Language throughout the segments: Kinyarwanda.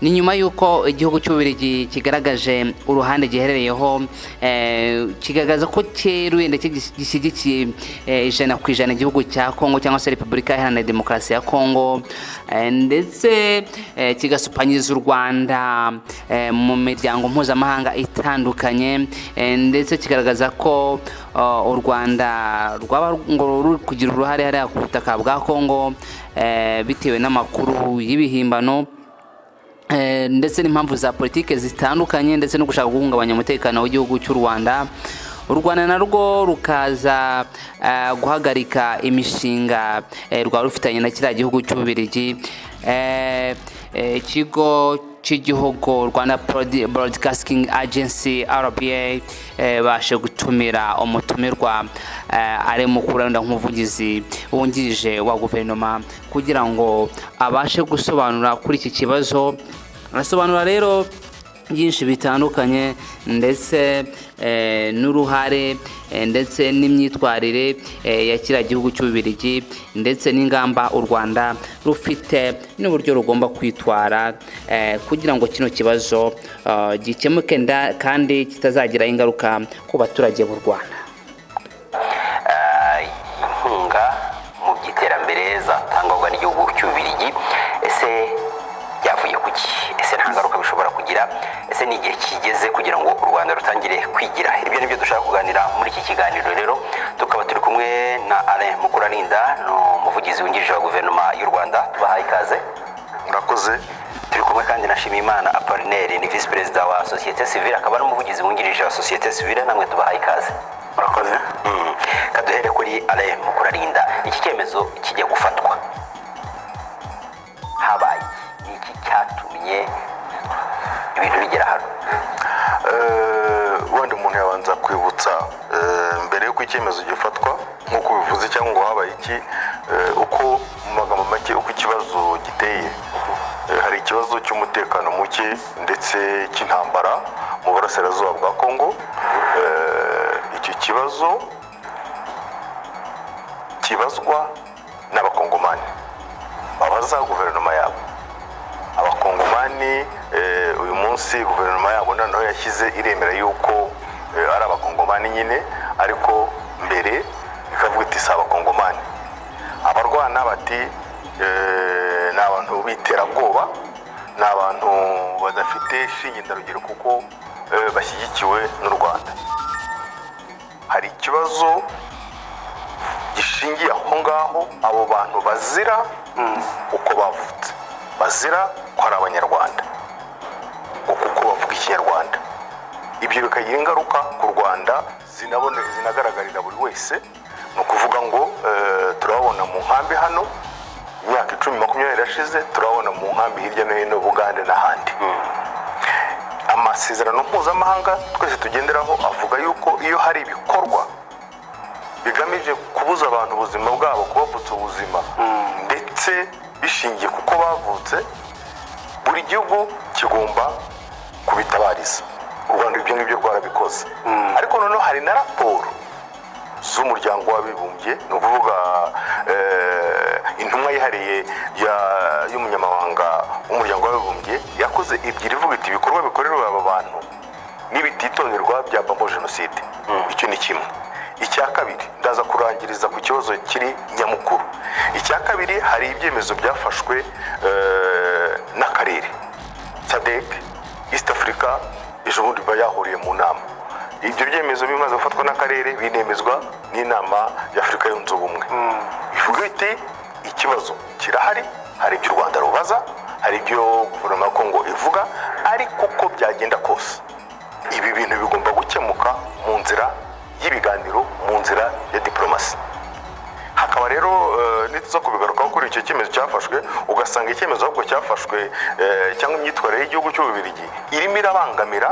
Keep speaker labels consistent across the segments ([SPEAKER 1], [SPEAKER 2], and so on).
[SPEAKER 1] ni nyuma y'uko igihugu cy'Ububiligi kigaragaje uruhande giherereyeho kigaragaza ko cyeruye ndetse gishyigikiye ijana igihugu cya Kongo cyangwa se Repubulika Iharanira Demokarasi ya Kongo, ndetse kigasupanyiriza u Rwanda mu miryango mpuzamahanga itandukanye, ndetse kigaragaza ko u Rwanda rwaba ngo ruri kugira uruhare hariya ku butaka bwa Kongo bitewe n'amakuru y'ibihimbano ndetse n'impamvu za politike zitandukanye, ndetse no gushaka guhungabanya umutekano w'igihugu cy'u Rwanda. U Rwanda narwo rukaza guhagarika imishinga rwa rufitanye na kiriya gihugu cy'Ububiligi. Ikigo cy'igihugu Rwanda Broadcasting Agency RBA bashe gutumira umutumirwa ari mukuranda nk'umuvugizi wungirije wa guverinoma kugira ngo abashe gusobanura kuri iki kibazo. Arasobanura rero byinshi bitandukanye, ndetse n'uruhare ndetse n'imyitwarire ya kiriya gihugu cy'Ububiligi, ndetse n'ingamba u Rwanda rufite n'uburyo rugomba kwitwara kugira ngo kino kibazo gikemuke kandi kitazagira ingaruka ku baturage b'u Rwanda.
[SPEAKER 2] Inkunga mu by'iterambere zatangwa n'igihugu cy'Ububiligi, ese byavuye kuki? Ese nta ngaruka bishobora kugira? Ese ni igihe kigeze kugira ngo u Rwanda rutangire kwigira? Ibyo nibyo dushaka kuganira muri iki kiganiro. Rero tukaba turi kumwe na Alain Mukurarinda, n'umuvugizi wungirije wa guverinoma y'u Rwanda. Tubahaye ikaze.
[SPEAKER 3] Murakoze.
[SPEAKER 2] Turi kumwe kandi na Nshimiyimana Apollinaire, ni vice perezida wa Société Civile, akaba n'umuvugizi wungirije wa Société Civile. Namwe tubahaye ikaze.
[SPEAKER 3] Murakoze.
[SPEAKER 2] Kaduhere kuri Alain Mukurarinda, iki cyemezo kijya gufatwa habaye iki cyatumye ibintu bigera hano?
[SPEAKER 3] Wenda umuntu yabanza kwibutsa mbere y'uko icyemezo gifatwa nk'uko bivuze cyangwa ngo habaye iki, uko mu magambo make uko ikibazo giteye. Hari ikibazo cy'umutekano muke ndetse cy'intambara mu burasirazuba bwa Kongo. Icyo kibazo kibazwa n'abakongomani babaza guverinoma yabo. Abakongomani uyu munsi guverinoma yabo noneho yashyize iremera yuko ari abakongomani nyine, ariko mbere ikavuga iti si abakongomani. Abarwana bati ni abantu b'iterabwoba, ni abantu badafite shingendarugero kuko bashyigikiwe n'u Rwanda. Hari ikibazo gishingiye aho ngaho, abo bantu bazira uko bavutse, bazira ko ari abanyarwanda kuko bavuga ikinyarwanda. Ibyo bikagira ingaruka ku Rwanda zinagaragarira buri wese. Ni ukuvuga ngo turabona mu nkambi hano imyaka 10-20 irashize, turabona mu nkambi hirya no hino Bugande n'ahandi. Amasezerano mpuzamahanga twese tugenderaho avuga yuko iyo hari ibikorwa bigamije kubuza abantu ubuzima bwabo, kubavutsa ubuzima ndetse bishingiye kuko bavutse, buri gihugu kigomba kubitabariza. U Rwanda ibyo ngibyo rwarabikoze. Ariko noneho hari na raporo z'umuryango w'abibumbye, ni ukuvuga intumwa yihariye y'umunyamabanga w'umuryango w'abibumbye yakoze ebyiri, ivuga iti ibikorwa bikorerwa aba bantu n'ibititonderwa byavamo jenoside. Icyo ni kimwe. Icya kabiri, ndaza kurangiriza ku kibazo kiri nyamukuru. Icya kabiri, hari ibyemezo byafashwe n'akarere SADC, East Africa, ejo bundi bayahuriye mu nama. Ibyo byemezo bimaze gufatwa n'akarere binemezwa n'inama ya Afurika yunze ubumwe. Bivuga biti ikibazo kirahari, hari ibyo u Rwanda rubaza, hari ibyo guverinoma ya Kongo ivuga, ariko uko byagenda kose ibi bintu bigomba gukemuka mu nzira y'ibiganiro, mu nzira ya diplomasi. Hakaba rero nituza kubigarukaho kuri icyo cyemezo cyafashwe, ugasanga icyemezo ahubwo cyafashwe cyangwa imyitwarire y'igihugu cy'Ububiligi irimo irabangamira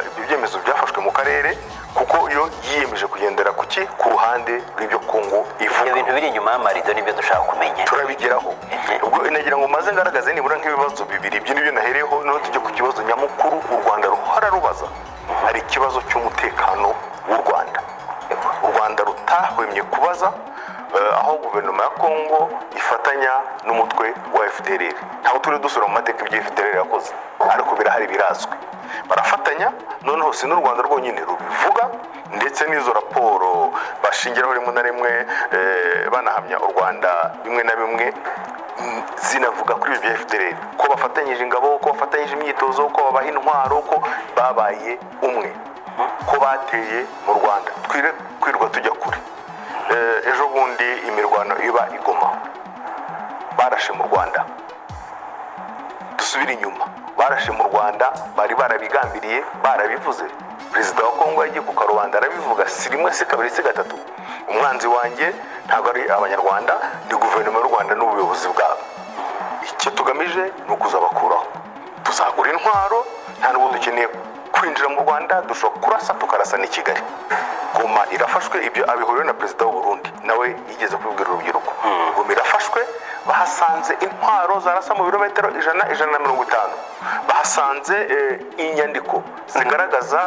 [SPEAKER 3] ibyo byemezo byafashwe mu karere, kuko iyo yiyemeje kugendera ku ruhande rw'ibyo Kongo ivuga.
[SPEAKER 2] Ibyo bintu biri inyuma y'amarido nibyo dushaka kumenya.
[SPEAKER 3] Turabigeraho. Ubwo inagira ngo maze ngaragaze nibura nk'ibibazo bibiri. Ibyo nibyo nahereyeho, no tujye ku kibazo nyamukuru u Rwanda ruhora rubaza. Hari ikibazo cy'umutekano w'u Rwanda. U Rwanda rutahwemye kubaza aho guverinoma ya Kongo ifatanya n'umutwe wa FDLR. Ntabwo turi dusura mu mateka ibyo FDLR yakoze, ariko birahari, birazwi. Barafatanya, noneho si n'u Rwanda rwonyine rubivuga, ndetse n'izo raporo bashingiraho rimwe na rimwe banahamya u Rwanda bimwe na bimwe zinavuga kuri ibyo FDLR ko bafatanyije ingabo, ko bafatanyije imyitozo, ko babaha intwaro, ko babaye umwe, ko bateye mu Rwanda. Kwirwa tujya kure. Ejo bundi imirwano iba i Goma, barashe mu Rwanda. Dusubira inyuma, barashe mu Rwanda, bari barabigambiriye, barabivuze. Perezida wa Kongo yagiye ku karubanda arabivuga, si rimwe si kabiri si gatatu. Umwanzi wanjye ntabwo ari abanyarwanda, ni guverinoma y'u Rwanda n'ubuyobozi bwabo. Icyo tugamije ni ukuzabakuraho. Tuzagura intwaro, nta n'ubu dukeneye kwinjira mu Rwanda, dushobora kurasa tukarasa n'i Kigali. Goma irafashwe, ibyo abihuriwe na perezida w'u Burundi, nawe yigeze kubibwira urubyiruko. Goma irafashwe, bahasanze intwaro zarasa mu birometero 100-150. Bahasanze inyandiko zigaragaza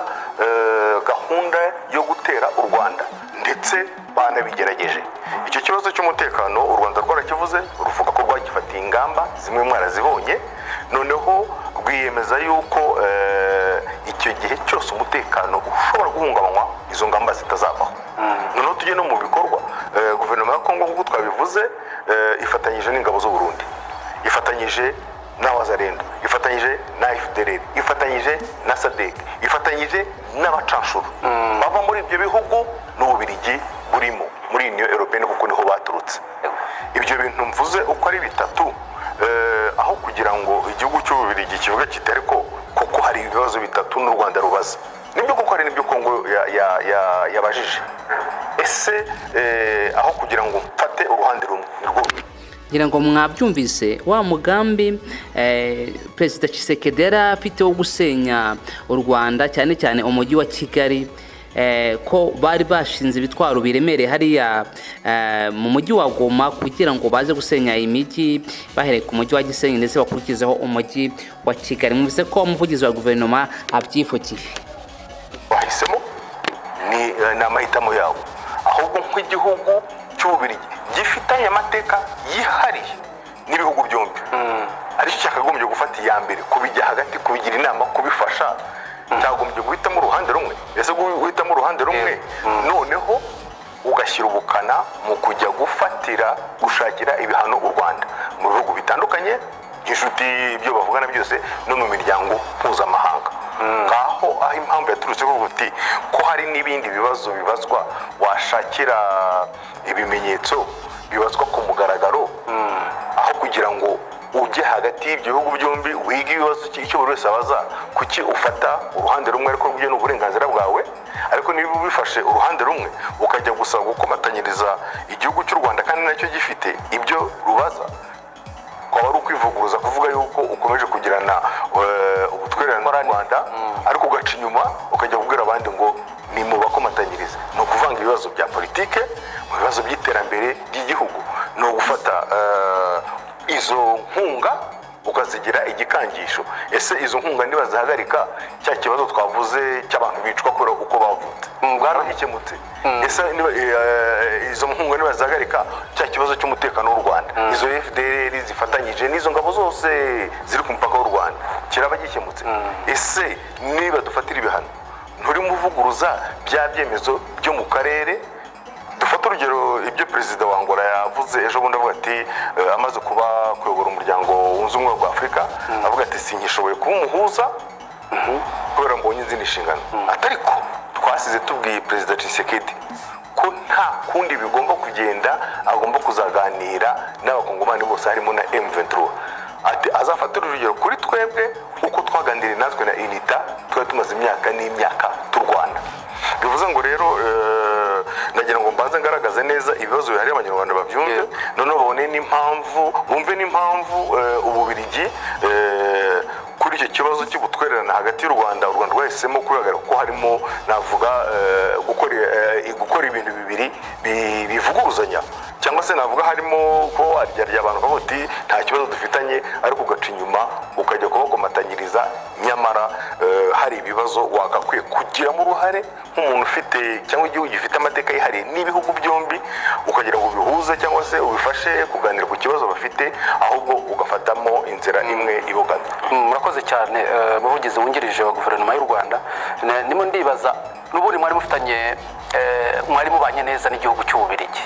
[SPEAKER 3] gahunda yo gutera u Rwanda, ndetse banabigerageje. Icyo kibazo cy'umutekano u Rwanda rwarakivuze, ruvuga ko rwagifatiye ingamba, zimwe mwarazibonye. Noneho rwiyemeza yuko icyo gihe cyose umutekano ushobora guhungabanywa, izo ngamba zitazabaho. Noneho tujye no mu bikorwa. Guverinoma ya Kongo nk'uko twabivuze ifatanyije n'ingabo z'u Burundi, ifatanyije n'Abazarendo, ifatanyije na FDLR, ifatanyije na SADC, ifatanyije n'abacanshuro bava muri ibyo bihugu n'Ububiligi burimo muri Union Européenne, kuko niho baturutse. Ibyo bintu mvuze uko ari bitatu, aho kugira ngo igihugu cy'Ububiligi kivuga kiti ariko koko hari ibibazo bitatu n'u Rwanda rubaza, nibyo koko hari n'ibyo Kongo yabajije. Ese aho kugira ngo mfate uruhande rumwe nirwo
[SPEAKER 1] ngira ngo mwabyumvise wa mugambi Perezida Tshisekedi yari afite wo gusenya u Rwanda, cyane cyane umujyi wa Kigali, ko bari bashinze ibitwaro biremereye hariya mu mujyi wa Goma kugira ngo baze gusenya imijyi bahereye ku mujyi wa Gisenyi ndetse bakurikizeho umujyi wa Kigali. Mwumvise ko umuvugizi wa guverinoma abyifukije.
[SPEAKER 3] Bahisemo ni amahitamo yabo, ahubwo nk'igihugu cy'Ububiligi gifitanye amateka yihariye n'ibihugu byombi, aricyo cyakagombye gufata iya mbere, kubijya hagati, kubigira inama, kubifasha. Cyagombye guhitamo uruhande rumwe. Ese guhitamo uruhande rumwe noneho ugashyira ubukana mu kujya gushakira ibihano u Rwanda mu bihugu bitandukanye, inshuti, ibyo bavugana byose, no mu miryango mpuzamahanga. Ngaho aho impamvu yaturutse kuvuga uti ko hari n'ibindi bibazo bibazwa, washakira ibimenyetso bibazwa ku mugaragaro, aho kugira ngo ujye hagati y'ibyo bihugu byombi wiga ibibazo icyo buri wese abaza. Kuki ufata uruhande rumwe ariko rujye n'uburenganzira bwawe, ariko niba ubifashe uruhande rumwe ukajya gusaba gukomatanyiriza igihugu cy'u Rwanda kandi nacyo gifite ibyo rubaza, kwaba ari ukwivuguruza kuvuga yuko ukomeje kugirana ubutwererane n'u Rwanda, ariko ugaca inyuma ukajya kubwira abandi ngo ni mu bakomatanyirize. Ni ukuvanga ibibazo bya politike mu bibazo by'iterambere ry'igihugu, ni ugufata izo nkunga ukazigira igikangisho. Ese izo nkunga nibazihagarika, cya kibazo twavuze cy'abantu bicwa kubera uko bavutse bwaragikemutse? Ese izo nkunga nibazihagarika, cya kibazo cy'umutekano w'u Rwanda, izo FDLR zifatanyije n'izo ngabo zose ziri ku mupaka w'u Rwanda, kiraba gikemutse? Ese niba dufatira ibihano, nturimo uvuguruza bya byemezo byo mu karere? Dufata urugero ibyo perezida wa Angola yavuze ejo bundi, avuga ati amaze kuyobora umuryango wunze ubumwe bwa Afurika, avuga ati sinkishoboye kuba umuhuza kubera mbonye izindi nshingano. Atariko twasize tubwiye perezida Tshisekedi ko nta kundi bigomba kugenda, agomba kuzaganira n'abakongomani bose harimo na M23. Ati azafatira urugero kuri twebwe uko twaganiriye natwe na UNITA, twari tumaze imyaka n'imyaka turwana. Bivuze ngo rero nagira ngo mbanze ngaragaze neza ibibazo bihari abanyarwanda babyumve, noneho babone n'impamvu, bumve n'impamvu Ububiligi kuri icyo kibazo cy'ubutwererane hagati y'u Rwanda rwahisemo kubihagarika, ko harimo navuga gukora ibintu bibiri bivuguruzanya. cyangwa se navuga harimo ko waryarya abantu bavuga uti nta kibazo dufitanye, ariko ugaca inyuma ukajya kubakomatanyiriza, nyamara hari ibibazo wagakwiye kugiramo uruhare nk'umuntu ufite cyangwa igihugu gifite amateka yihariye n'ibihugu byombi, ukagira ngo ubihuze cyangwa se ubifashe kuganira ku kibazo bafite, ahubwo ugafatamo inzira imwe ibogamye.
[SPEAKER 4] Murakoze cyane umuvugizi wungirije wa guverinoma y'u Rwanda. Ndimo ndibaza n'ubundi mwari mufitanye mwari mubanye neza n'igihugu cy'Ububiligi,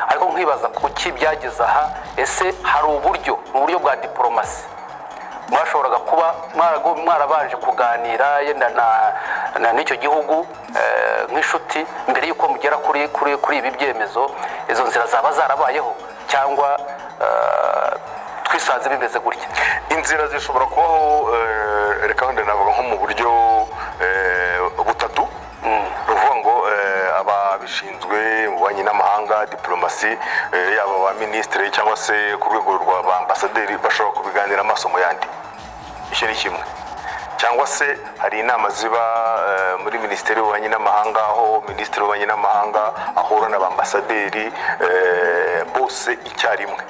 [SPEAKER 4] ariko nkibaza kuki byageze aha. Ese hari uburyo mu buryo bwa diplomasi mwashoboraga kuba mwarabanje kuganira yenda n'icyo gihugu nk'inshuti mbere y'uko mugera kuri ibi byemezo? Izo nzira zaba zarabayeho cyangwa twisanze bimeze gutya?
[SPEAKER 3] Inzira zishobora kubaho, reka wenda navuga nko mu buryo butatu. Ruvuga ngo ababishinzwe mu bubanyi n'amahanga, diplomasi, yaba ba minisitiri cyangwa se ku rwego rwa ba ambasaderi, bashobora kubiganira amaso mu yandi. Icyo ni kimwe. Cyangwa se hari inama ziba muri minisiteri y'ububanyi n'amahanga, aho minisitiri w'ububanyi n'amahanga ahura na ba ambasaderi bose icyarimwe,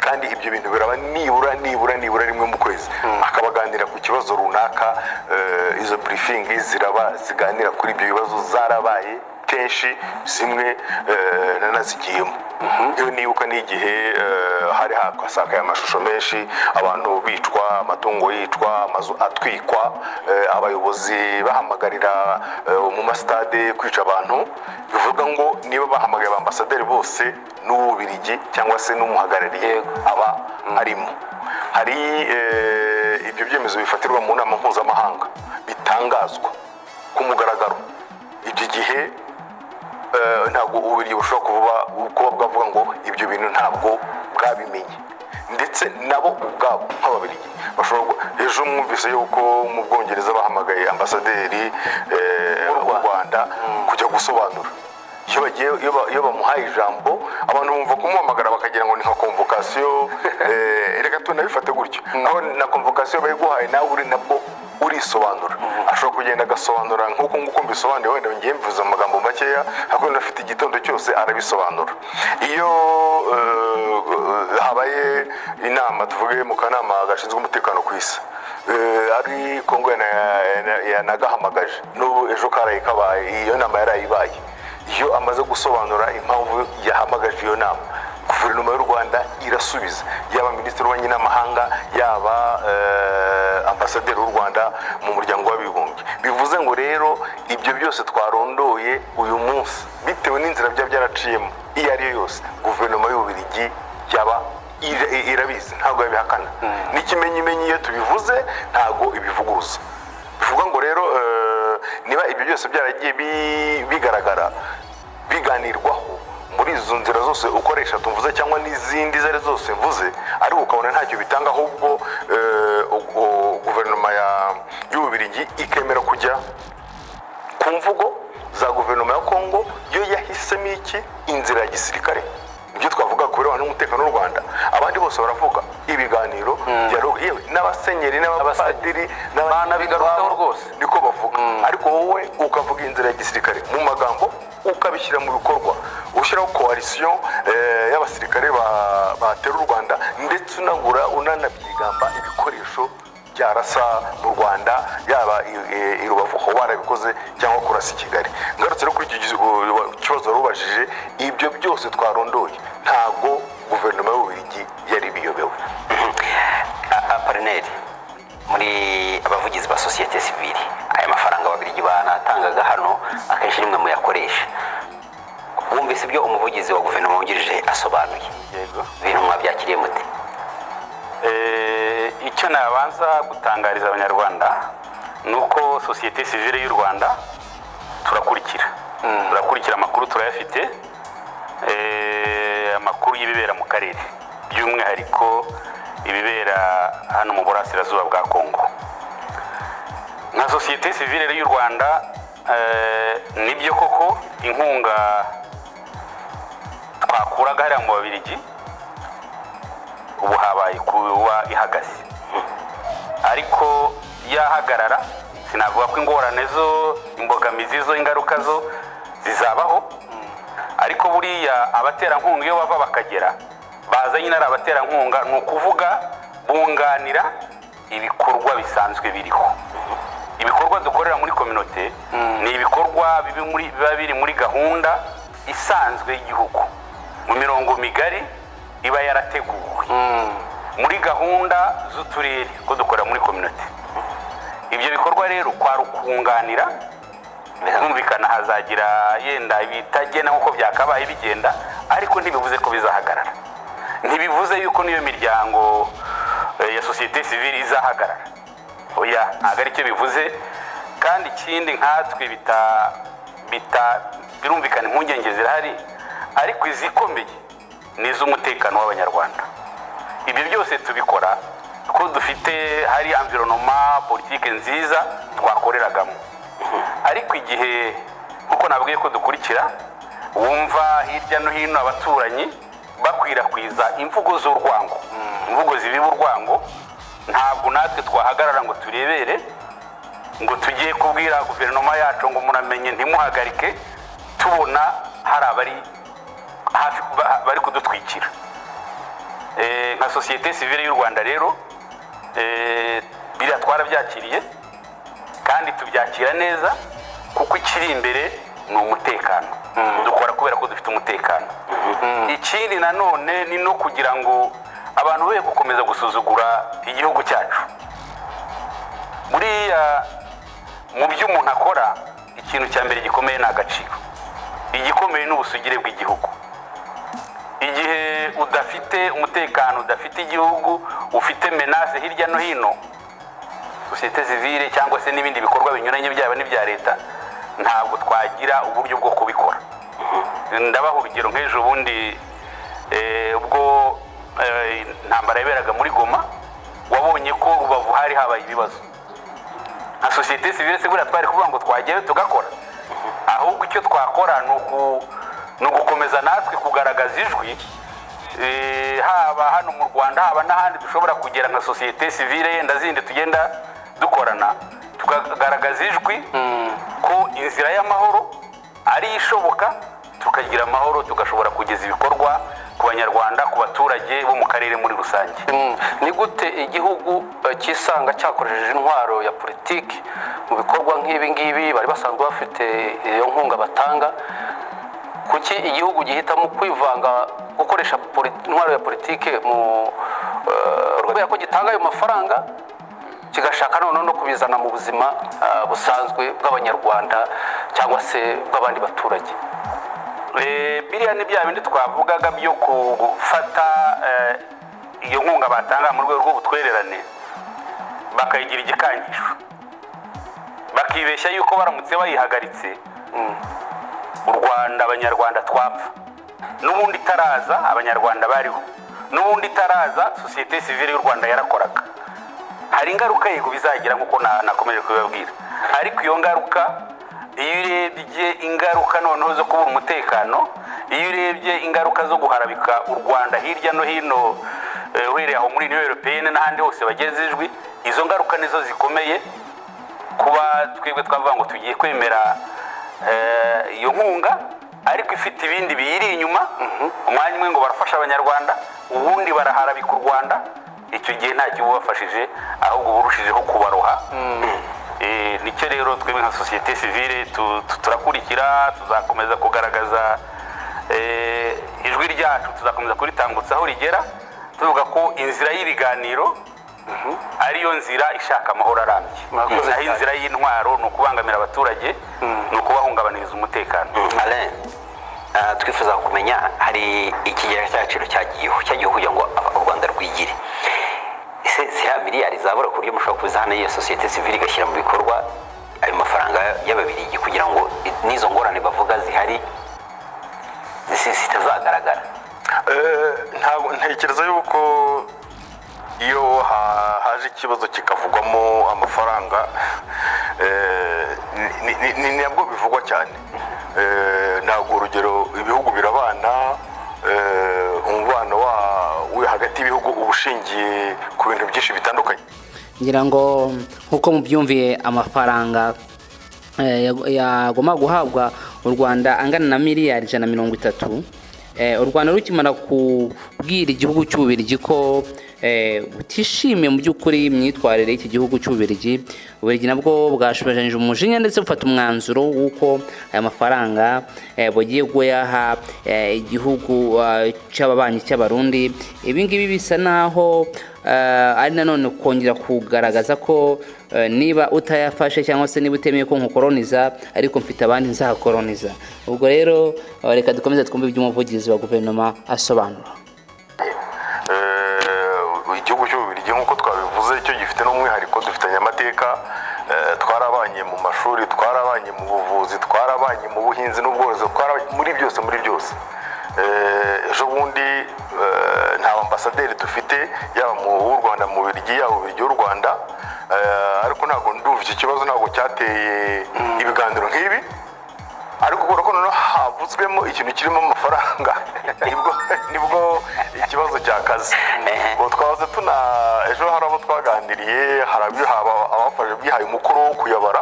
[SPEAKER 3] kandi ibyo bintu biraba nibura rimwe mu kwezi, akabaganira ku kibazo runaka. Izo briefing ziraba ziganira kuri ibyo bibazo zarabaye kenshi, zimwe nanazigiyemo. Iyo nibuka n'igihe hari hasakaye amashusho menshi, abantu bicwa, amatungo yicwa, amazu atwikwa, abayobozi bahamagarira mu masitade kwica abantu. Bivuga ngo niba bahamagaye ambasaderi bose n'Ububiligi cyangwa se n'umuhagarariye aba arimo, hari ibyo byemezo bifatirwa mu nama mpuzamahanga bitangazwa ku mugaragaro. Ibyo gihe ntabwo Ububiligi bushobora kuba bwavuga ngo ibyo bintu ntabwo bwabimenye, ndetse nabo ubwabo nk'Ababiligi bashobora. Ejo mwumvise yuko mu Bwongereza bahamagaye ambasaderi w'u Rwanda kujya gusobanura. Iyo bamuhaye ijambo, abantu bumva kumuhamagara bakagira ngo ni nka convocation. Reka tunabifate gutyo, aho na convocation bayiguhaye nawe uri nabwo urisobanura. Ashobora kugenda agasobanura nk'uko mbisobanuye, wenda ngiye mvuze amagambo makeya, ariko nafite igitondo cyose arabisobanura. Iyo habaye inama, tuvuge mu kanama gashinzwe umutekano ku isi, ari Kongo yanagahamagaje, n'ubu ejo karaye kabaye, iyo nama yarayibaye. Iyo amaze gusobanura impamvu yahamagaje iyo nama, guverinoma y'u Rwanda irasubiza, yaba minisitiri w'ububanyi n'amahanga, yaba ambasaderi w'u Rwanda mu muryango w'abibumbye. Bivuze ngo rero ibyo byose twarondoye uyu munsi, bitewe n'inzira byaraciyemo iyo ari yo yose, guverinoma y'Ububiligi yaba irabizi, ntabwo yabihakana. N'ikimenyimenyi iyo tubivuze ntabwo ibivuguruza. Bivuga ngo rero niba ibyo byose byaragiye bigaragara, biganirwaho muri izo nzira zose ukoresha tumvuze, cyangwa n'izindi izo ari zose mvuze, ariko ukabona ntacyo bitanga, ahubwo guverinoma y'Ububiligi ikemera kujya ku mvugo za guverinoma ya Kongo, yo yahisemo inzira ya gisirikare. Ibyo twavuga ku birebana n'umutekano w'u Rwanda, abandi bose baravuga ibiganiro, yewe n'abasenyeri n'abapadiri
[SPEAKER 4] n'abigarukaho rwose
[SPEAKER 3] niko bavuga. Ariko wowe ukavuga inzira ya gisirikare mu magambo, ukabishyira mu bikorwa, ushyiraho coalition y'abasirikare batera u Rwanda, ndetse unanabyigamba ibikoresho byarasa mu Rwanda, yaba i Rubavu aho barabikoze, cyangwa kurasa i Kigali. Ngarutse no kuri iki kibazo warubajije, ibyo byose twarondoye ntabwo guverinoma y'Ububiligi yari biyobewe.
[SPEAKER 2] Parneri, muri abavugizi ba sosiyete sivile, aya mafaranga Ababiligi banatangaga hano akenshi nimwe muyakoresha. Wumvise ibyo umuvugizi wa guverinoma wungirije asobanuye?
[SPEAKER 4] Yego.
[SPEAKER 2] Ibintu mwabyakiriye mute?
[SPEAKER 4] Icyo nabanza gutangariza abanyarwanda nuko sosiyete sivile y'u Rwanda turakurikira amakuru, turayafite, amakuru y'ibibera mu karere, by'umwihariko ibibera hano mu burasirazuba bwa Kongo. Nka sosiyete sivile y'u Rwanda, nibyo koko inkunga twakuraga hariya mu Babiligi ubu habaye kuba ihagaze, ariko yahagarara sinavuga ko ingorane zo, imbogamizi zo, ingaruka zo zizabaho,
[SPEAKER 5] ariko buriya abaterankunga iyo bava bakagera baza nyine ari abaterankunga, ni ukuvuga bunganira ibikorwa bisanzwe biriho. Ibikorwa dukorera muri kominote ni ibikorwa biba biri muri gahunda isanzwe y'igihugu, mu mirongo migari iba yarateguwe muri gahunda z'uturere ko dukora muri kominote. Ibyo bikorwa rero kwari ukunganira, birumvikana hazagira yenda ibitagena nk'uko byakabaye bigenda, ariko ntibivuze ko bizahagarara, ntibivuze yuko niyo miryango ya sosiyete sivile izahagarara, oya, ntabwo aricyo bivuze. Kandi ikindi nkatwe birumvikana impungenge zirahari, ariko izikomeye ni iz'umutekano w'abanyarwanda. Ibyo byose tubikora ko dufite hari environnement politique nziza twakoreragamo, ariko igihe kuko nabwiye ko dukurikira wumva hirya no hino abaturanyi bakwirakwiza imvugo z'urwango, imvugo zibiba urwango, ntabwo natwe twahagarara ngo turebere, ngo tugiye kubwira guverinoma yacu ngo muramenye ntimuhagarike, tubona hari abari hafi bari kudutwikira. Nka sosiyete sivile y'u Rwanda rero biriya twarabyakiriye kandi tubyakira neza, kuko ikiri imbere ni umutekano. Dukora kubera ko dufite umutekano. Ikindi nanone ni no kugira ngo abantu be gukomeza gusuzugura igihugu cyacu. Buriya mu byo umuntu akora, ikintu cya mbere gikomeye ni agaciro, igikomeye ni ubusugire bw'igihugu. Igihe udafite umutekano, udafite igihugu, ufite menace hirya no hino, sosiyete sivile cyangwa se n'ibindi bikorwa binyuranye byaba n'ibya leta, ntabwo twagira uburyo bwo kubikora. Ndabaha urugero nk'ejo bundi ubwo intambara yaberaga muri Goma, wabonye ko Rubavu hari habaye ibibazo. Nka sosiyete sivile se buriya twari kuvuga ngo twagiyeyo tugakora, ahubwo icyo twakora ni ugukomeza natwe kugaragaza ijwi, haba hano mu Rwanda haba n'ahandi dushobora kugera nka sosiyete sivile yenda zindi tugenda dukorana, tukagaragaza ijwi ko inzira y'amahoro ari ishoboka, tukagira amahoro, tugashobora kugeza ibikorwa ku banyarwanda, ku baturage bo mu karere muri rusange.
[SPEAKER 4] Ni gute igihugu cyisanga cyakoresheje intwaro ya politiki mu bikorwa nk'ibi ngibi bari basanzwe bafite iyo nkunga batanga? Kuki igihugu gihitamo kwivanga gukoresha intwaro ya politiki mu rwego ko gitanga ayo mafaranga, kigashaka noneho no kubizana mu buzima busanzwe bw'abanyarwanda cyangwa se bw'abandi baturage?
[SPEAKER 5] Biriya ni bya bindi twavugaga byo gufata iyo nkunga batanga mu rwego rw'ubutwererane bakayigira igikangisho, bakibeshya yuko baramutse bayihagaritse u Rwanda, abanyarwanda twapfa. N'ubundi itaraza abanyarwanda bariho, n'ubundi itaraza sosiyete sivile y'u Rwanda yarakoraga. Hari ingaruka yego bizagira nk'uko nakomeje kubibabwira, ariko iyo ngaruka, iyo urebye ingaruka noneho zo kubura umutekano, iyo urebye ingaruka zo guharabika u Rwanda hirya no hino, uhereye aho muri Union Européenne n'ahandi hose bageze ijwi, izo ngaruka nizo zikomeye. Kuba twebwe twavuga ngo tugiye kwemera iyo nkunga, ariko ifite ibindi biyiri inyuma, umwanya umwe ngo barafasha abanyarwanda, ubundi baraharabika u Rwanda, icyo gihe nta kibubafashije, ahubwo burushijeho kubaroha. Nicyo rero twebwe nka sosiyete sivile turakurikira, tuzakomeza kugaragaza ijwi ryacu, tuzakomeza kuritambutsa aho rigera, tuvuga ko inzira y'ibiganiro ariyo nzira ishaka amahoro arambye. Naho inzira y'intwaro ni ukubangamira abaturage, ni ukubahungabaniriza umutekano.
[SPEAKER 2] Alain, twifuza kumenya, hari ikigega cy'agaciro cyagiyeho kugira ngo u Rwanda rwigire. Si ya miliyari zabura ku buryo mushobora kuza hano iyo sosiyete sivile igashyira mu bikorwa ayo mafaranga y'Ababiligi kugira ngo n'izo ngorane bavuga zihari zitazagaragara?
[SPEAKER 3] Ntabwo ntekereza yuko iyo haje ikibazo kikavugwamo amafaranga ni nabwo bivugwa cyane. Ntabwo urugero ibihugu birabana, umubano hagati y'ibihugu uba ushingiye ku bintu byinshi bitandukanye.
[SPEAKER 1] ngira ngo nk'uko mubyumviye amafaranga yagomba guhabwa u Rwanda angana na miliyari 130. U Rwanda rukimara kubwira igihugu cy'Ububiligi ko butishimiye mu by'ukuri imyitwarire y'iki gihugu cy'Ububiligi, Ububiligi nabwo bwashubajanyije umujinya ndetse bufata umwanzuro w'uko aya mafaranga bugiye kuyaha igihugu cy'ababanyi cy'Abarundi. Ibi ngibi bisa naho ari nanone kongera kugaragaza ko niba utayafashe cyangwa se niba utemeye ko nkukoroniza ariko mfite abandi nzakoroniza. Ubwo rero reka dukomeze twumve iby'umuvugizi wa guverinoma asobanura.
[SPEAKER 3] Igihugu cy'Ububiligi nk'uko twabivuze cyo gifite n'umwihariko, dufitanye amateka, twarabanye mu mashuri, twarabanye mu buvuzi, twarabanye mu buhinzi n'ubworozi, muri byose. Ejo bundi nta ambasaderi dufite yaba mu Rwanda mu Bubiligi yaba Ububiligi y'u Rwanda, ariko ntabwo ndumva iki kibazo ntabwo cyateye ibiganiro nk'ibi, ariko kubera ko noneho havuzwemo ikintu kirimo amafaranga nibwo ikibazo cyakaze. Twahoze ejo hari abo twaganiriye, hari abafashe bihaye umukoro wo kuyabara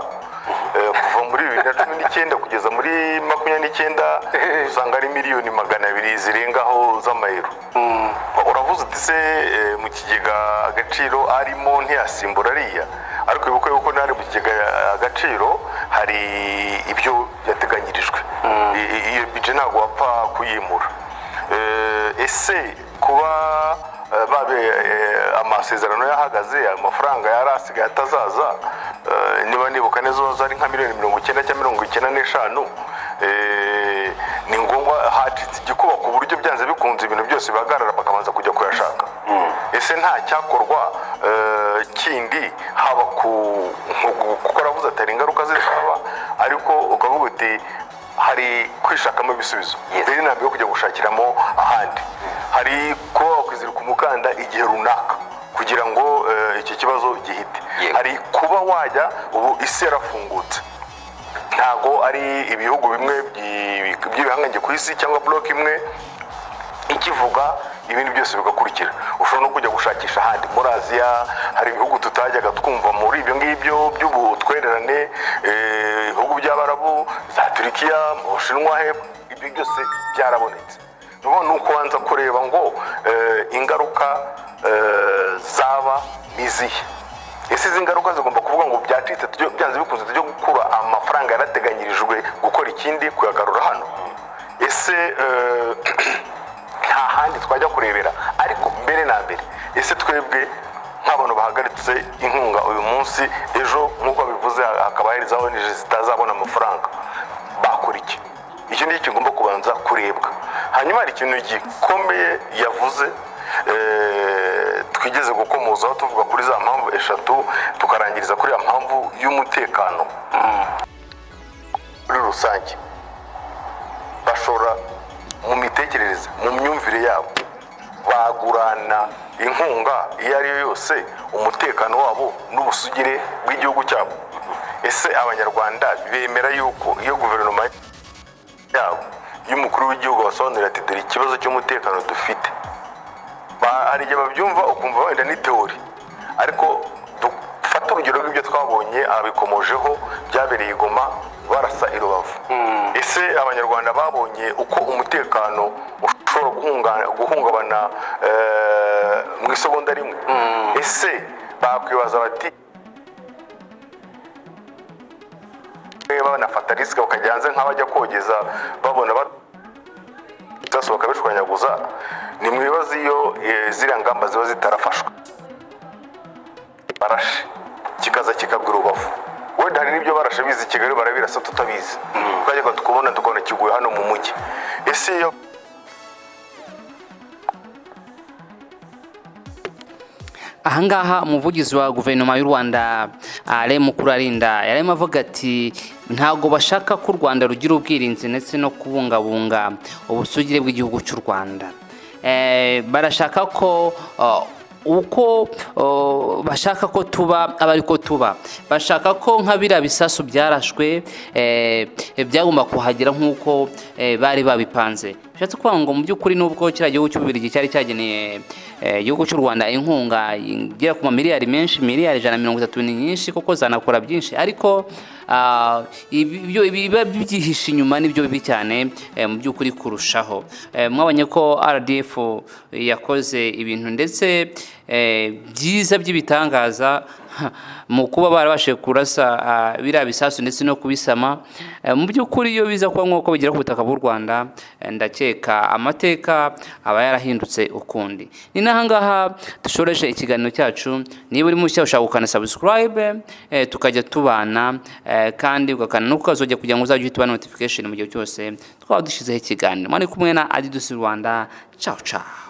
[SPEAKER 3] kuva muri 2019 kugeza muri 2029 usanga ari miliyoni 200 zirengaho z'amayero. Uravuze uti se mu kigega agaciro arimo ntiyasimbura ariya, ariko wibuke yuko nari mu kigega agaciro hari ibyo yateganyirijwe, iyo bije ntabwo wapfa kuyimura. Ese kuba amasezerano yahagaze, amafaranga yari asigaye atazaza, niba nibuka neza ari nka miliyoni 90 cyangwa 95, ni ngombwa hacitse igikuba ku buryo byanze bikunze ibintu byose bihagarara bakabanza kujya kuyashaka. Ese nta cyakorwa kindi haba kuko aravuze atari ingaruka zizaba, ariko ukavuga uti hari kwishakamo ibisubizo, mbere ntabwo yo kujya gushakiramo ahandi, hari kuba wakwizirika umukanda igihe runaka kugira ngo iki kibazo gihite, hari kuba wajya ubu isi yarafungutse, ntago ari ibihugu bimwe by'ibihangange ku isi cyangwa block imwe ikivuga ibintu byose bigakurikira. Ushobora no kujya gushakisha ahandi muri Aziya, hari ibihugu tutajyaga twumva muri ibyo ngibyo by'ubutwererane, ibihugu by'Abarabu, za Turkiya, mu Bushinwa, ibyo byose byarabonetse. Ni ukubanza kureba ngo ingaruka zaba nizihe. Ese izi ngaruka zigomba kuvuga ngo byacitse byanze bikunze tujye gukura amafaranga yarateganyirijwe gukora ikindi kuyagarura hano. Ese nta handi twajya kurebera, ariko mbere na mbere ese twebwe nk'abantu bahagaritse inkunga uyu munsi, ejo nk'uko bivuze hakaba hari za ONG zitazabona amafaranga, bakora iki? Icyo ni kigomba kubanza kurebwa. Hanyuma hari ikintu gikomeye yavuze twigeze gukomozaho tuvuga kuri za mpamvu eshatu, tukarangiriza kuri ya mpamvu y'umutekano. Muri rusange bashora mu mitekerereze, mu myumvire yabo, bagurana inkunga iyo ari yo yose umutekano wabo n'ubusugire bw'igihugu cyabo. Ese abanyarwanda bemera yuko iyo guverinoma yabo y'umukuru w'igihugu basobanurira ati dore ikibazo cy'umutekano dufite, hari igihe babyumva ukumva wenda ni teori, ariko dufata urugero rw'ibyo twabonye abikomojeho byabereye i Goma barasa i Rubavu. Ese abanyarwanda babonye uko umutekano ushobora guhungabana mu isegonda rimwe? Ese bakwibaza bati banafata risike bakajya hanze nk'abajya kogeza babona basohoka bishwanyaguza? Ni mu bibazo iyo ziriya ngamba ziba zitarafashwe, barashe kikaza kikabwira Rubavu, wenda hari n'ibyo barashe bizi Kigali barabirasa tutabizi, twajyaga tukubona tukabona kiguye hano mu mujyi. Ese iyo
[SPEAKER 1] ahangaha umuvugizi wa guverinoma y'u Rwanda Alain Mukurarinda yarimo avuga ati ntago bashaka ko u Rwanda rugira ubwirinzi ndetse no kubungabunga ubusugire bw'igihugu cy'u Rwanda. Barashaka ko uko bashaka ko tuba abariko tuba, bashaka ko nka biriya bisasu byarashwe byagomba kuhagera nk'uko bari babipanze. Bishatse kuvuga ngo mu by'ukuri nubwo kiriya gihugu cy'Ububiligi cyari cyageneye igihugu cy'u Rwanda inkunga igera ku miliyari menshi, miliyari 130 ni nyinshi kuko zanakora byinshi, ariko ibyo biba byihishe inyuma nibyo bibi cyane mu by'ukuri kurushaho. Mwabonye ko RDF yakoze ibintu ndetse byiza by'ibitangaza mu kuba barabashije kurasa biriya bisasu ndetse no kubisama. Mu by'ukuri iyo biza kuba nk'uko bigera ku butaka bw'u Rwanda, ndakeka amateka aba yarahindutse ukundi. Ni n'ahangaha dushoreje ikiganiro cyacu. Niba uri mushya ushaka gukanda subscribe, tukajya tubana, kandi ugakanda nuko ukazojya kugira ngo uzajye uhita ubona notification mu gihe cyose twaba dushyizeho ikiganiro. Mwari kumwe na Adidas Rwanda. Ciao ciao.